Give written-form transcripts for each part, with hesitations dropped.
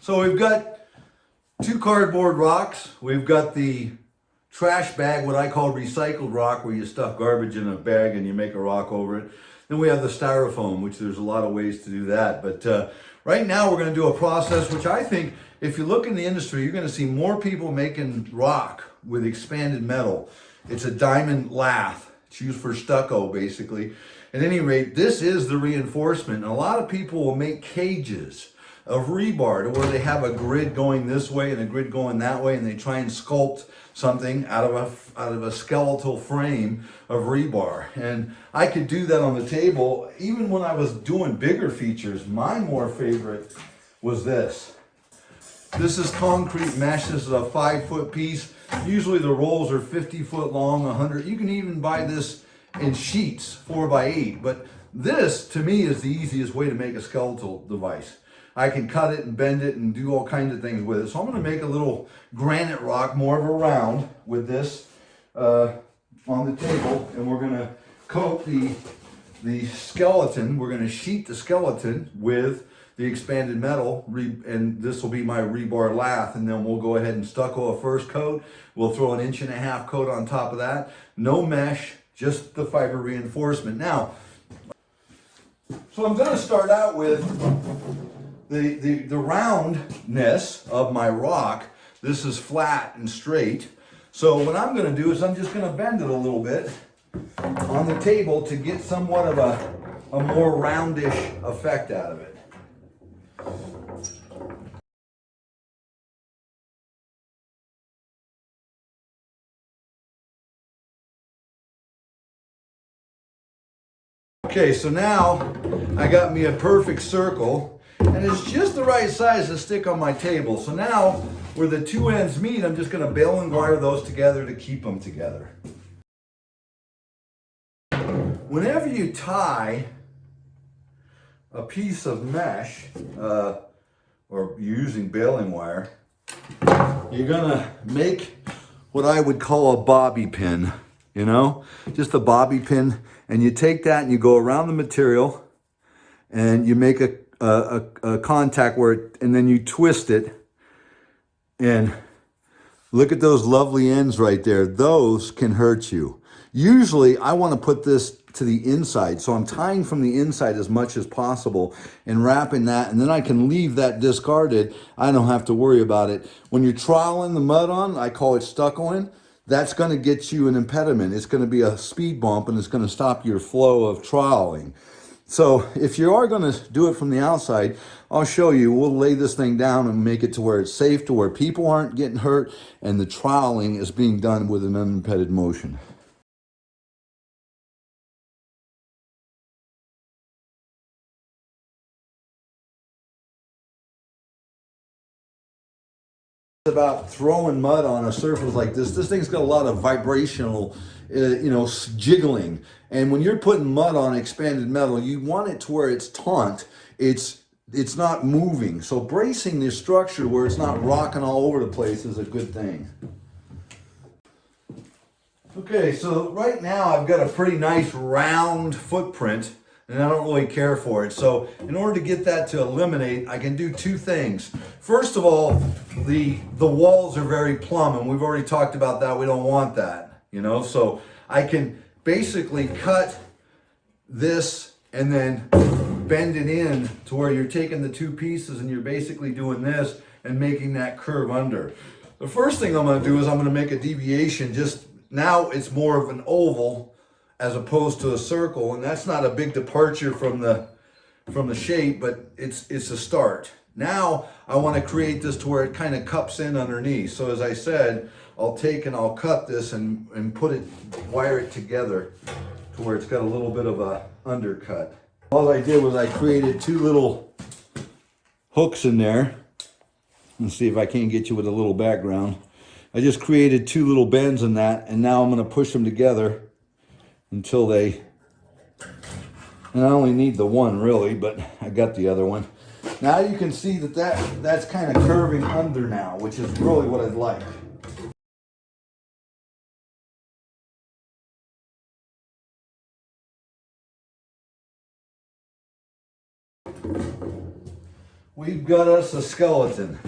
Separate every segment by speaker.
Speaker 1: So we've got two cardboard rocks. We've got the trash bag, what I call recycled rock, where you stuff garbage in a bag and you make a rock over it. Then we have the styrofoam, which there's a lot of ways to do that. But right now we're going to do a process which I think, if you look in the industry, you're going to see more people making rock with expanded metal. It's a diamond lath. It's used for stucco, basically. At any rate, this is the reinforcement. And a lot of people will make cages of rebar to where they have a grid going this way and a grid going that way, and they try and sculpt something out of a skeletal frame of rebar. And I could do that on the table. Even when I was doing bigger features, my more favorite was this. This is concrete mesh. This is a 5-foot piece. Usually the rolls are 50 foot long, 100. You can even buy this in sheets, 4x8. But this, to me, is the easiest way to make a skeletal device. I can cut it and bend it and do all kinds of things with it. So I'm going to make a little granite rock, more of a round, with this on the table. And we're going to coat the skeleton. We're going to sheet the skeleton with the expanded metal, and this will be my rebar lath, and then we'll go ahead and stucco a first coat. We'll throw an 1.5 inch coat on top of that. No mesh, just the fiber reinforcement. Now, so I'm going to start out with the roundness of my rock. This is flat and straight. So what I'm going to do is I'm just going to bend it a little bit on the table to get somewhat of a more roundish effect out of it. Okay, so now I got me a perfect circle, and it's just the right size to stick on my table. So now, where the two ends meet, I'm just going to bail and wire those together to keep them together. Whenever you tie a piece of mesh, or you're using baling wire, you're going to make what I would call a bobby pin, you know, just a bobby pin. And you take that and you go around the material and you make a contact where it, and then you twist it. And look at those lovely ends right there. Those can hurt you. Usually I want to put this to the inside. So I'm tying from the inside as much as possible and wrapping that. And then I can leave that discarded. I don't have to worry about it. When you're troweling the mud on, I call it stuccoing. That's going to get you an impediment. It's going to be a speed bump, and it's going to stop your flow of troweling. So if you are going to do it from the outside, I'll show you. We'll lay this thing down and make it to where it's safe, to where people aren't getting hurt, and the troweling is being done with an unimpeded motion. About throwing mud on a surface like this. This thing's got a lot of vibrational, jiggling. And when you're putting mud on expanded metal, you want it to where it's taut. It's not moving. So bracing the structure where it's not rocking all over the place is a good thing. Okay, so right now I've got a pretty nice round footprint, and I don't really care for it. So in order to get that to eliminate, I can do two things. First of all, the walls are very plumb, and we've already talked about that. We don't want that, so I can basically cut this and then bend it in to where you're taking the two pieces and you're basically doing this and making that curve under. The first thing I'm going to do is I'm going to make a deviation. Just now it's more of an oval as opposed to a circle, and that's not a big departure from the shape, but it's a start. Now I want to create this to where it kind of cups in underneath. So as I said, I'll take and I'll cut this and wire it together to where it's got a little bit of a undercut. All I did was I created two little hooks in there. Let's see if I can't get you with a little background. I just created two little bends in that, and now I'm going to push them together until they, and I only need the one really, but I got the other one. Now you can see that's kind of curving under now, which is really what I'd like. we've got us a skeleton.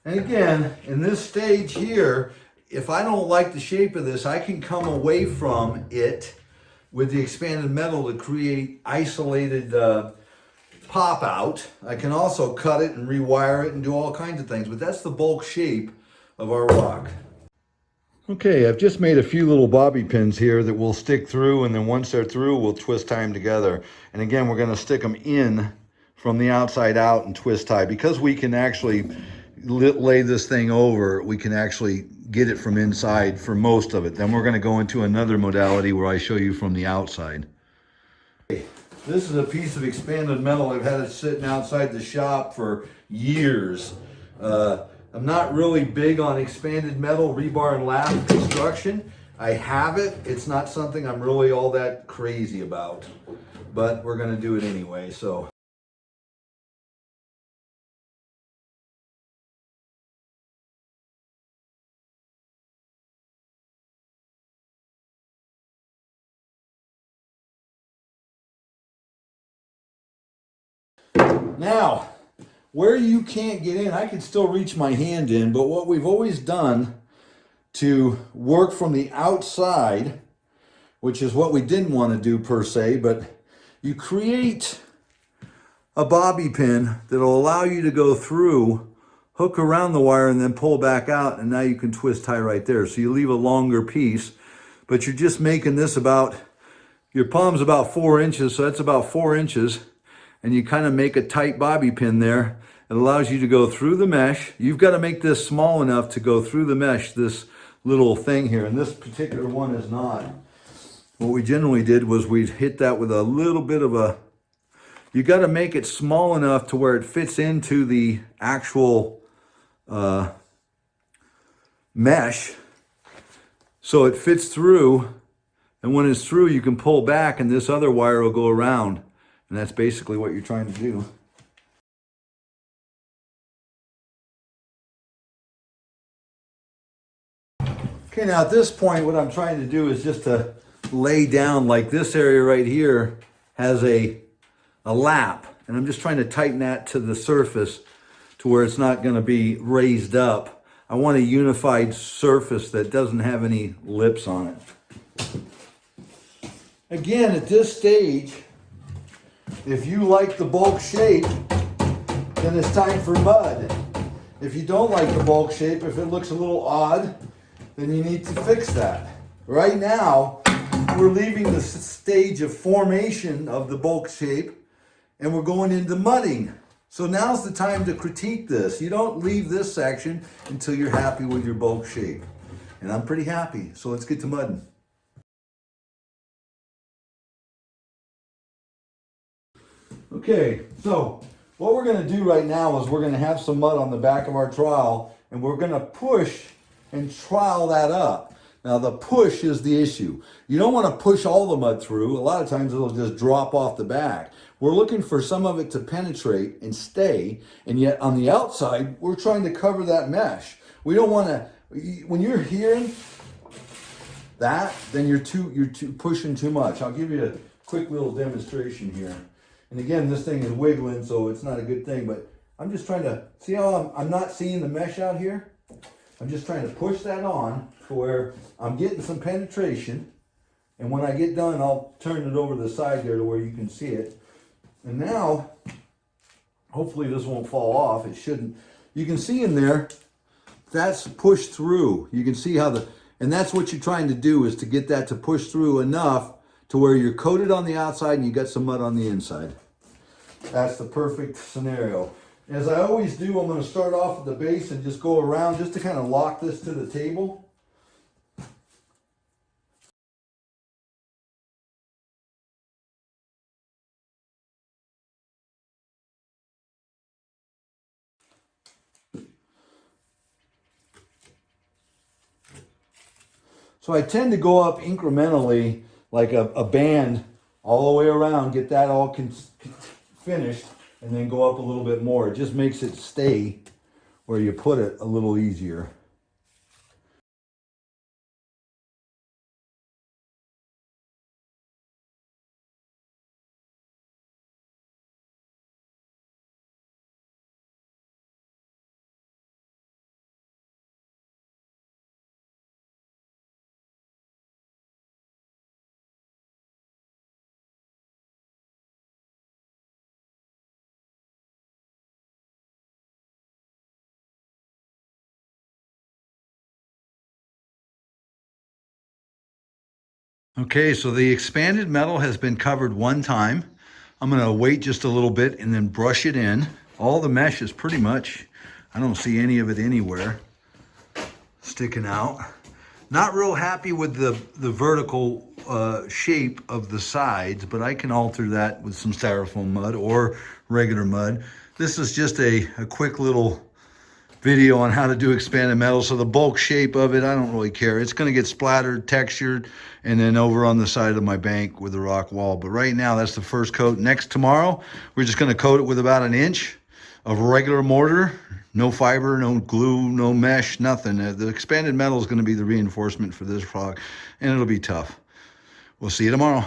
Speaker 1: And again, in this stage here, if I don't like the shape of this, I can come away from it with the expanded metal to create isolated pop out. I can also cut it and rewire it and do all kinds of things, but that's the bulk shape of our rock. Okay, I've just made a few little bobby pins here that will stick through, and then once they're through, we'll twist tie them together. And again, we're gonna stick them in from the outside out and twist tie. Because we can actually lay this thing over, we can actually get it from inside for most of it. Then we're gonna go into another modality where I show you from the outside. This is a piece of expanded metal. I've had it sitting outside the shop for years. I'm not really big on expanded metal, rebar and lath construction. I have it. It's not something I'm really all that crazy about, but we're gonna do it anyway, so. Now, where you can't get in, I can still reach my hand in, but what we've always done to work from the outside, which is what we didn't want to do per se, but you create a bobby pin that'll allow you to go through, hook around the wire, and then pull back out, and now you can twist tie right there. So you leave a longer piece, but you're just making this about, your palm's about 4 inches, so that's about 4 inches, and you kind of make a tight bobby pin there. It allows you to go through the mesh. You've got to make this small enough to go through the mesh, this little thing here, and this particular one is not. What we generally did was we'd hit that with a little bit of a, you got to make it small enough to where it fits into the actual mesh, so it fits through, and when it's through you can pull back and this other wire will go around, and that's basically what you're trying to do. Okay, now at this point what I'm trying to do is just to lay down, like this area right here has a lap, and I'm just trying to tighten that to the surface to where it's not going to be raised up. I want a unified surface that doesn't have any lips on it. Again, at this stage, if you like the bulk shape, then it's time for mud. If you don't like the bulk shape, if it looks a little odd, then you need to fix that. Right now, we're leaving the stage of formation of the bulk shape, and we're going into mudding. So now's the time to critique this. You don't leave this section until you're happy with your bulk shape. And I'm pretty happy, so let's get to mudding. Okay, so what we're gonna do right now is we're gonna have some mud on the back of our trowel, and we're gonna push and trowel that up. Now the push is the issue. You don't want to push all the mud through. A lot of times it'll just drop off the back. We're looking for some of it to penetrate and stay, and yet on the outside, we're trying to cover that mesh. We don't want to, when you're hearing that, then you're pushing too much. I'll give you a quick little demonstration here. And again, this thing is wiggling, so it's not a good thing, but I'm just trying to, see how I'm not seeing the mesh out here? I'm just trying to push that on to where I'm getting some penetration, and when I get done, I'll turn it over to the side there to where you can see it. And now, hopefully this won't fall off. It shouldn't. You can see in there, that's pushed through. You can see how and that's what you're trying to do, is to get that to push through enough to where you're coated on the outside and you got some mud on the inside. That's the perfect scenario. As I always do, I'm going to start off at the base and just go around just to kind of lock this to the table. So I tend to go up incrementally, like a band all the way around, get that all finished, and then go up a little bit more. It just makes it stay where you put it a little easier. Okay, so the expanded metal has been covered one time. I'm gonna wait just a little bit and then brush it in. All the mesh is pretty much, I don't see any of it anywhere sticking out. Not real happy with the vertical shape of the sides, but I can alter that with some styrofoam mud or regular mud. This is just a quick little video on how to do expanded metal. So the bulk shape of it, I don't really care. It's gonna get splattered, textured, and then over on the side of my bank with the rock wall. But right now, that's the first coat. Next, tomorrow, we're just gonna coat it with about an inch of regular mortar. No fiber, no glue, no mesh, nothing. The expanded metal is gonna be the reinforcement for this rock, and it'll be tough. We'll see you tomorrow.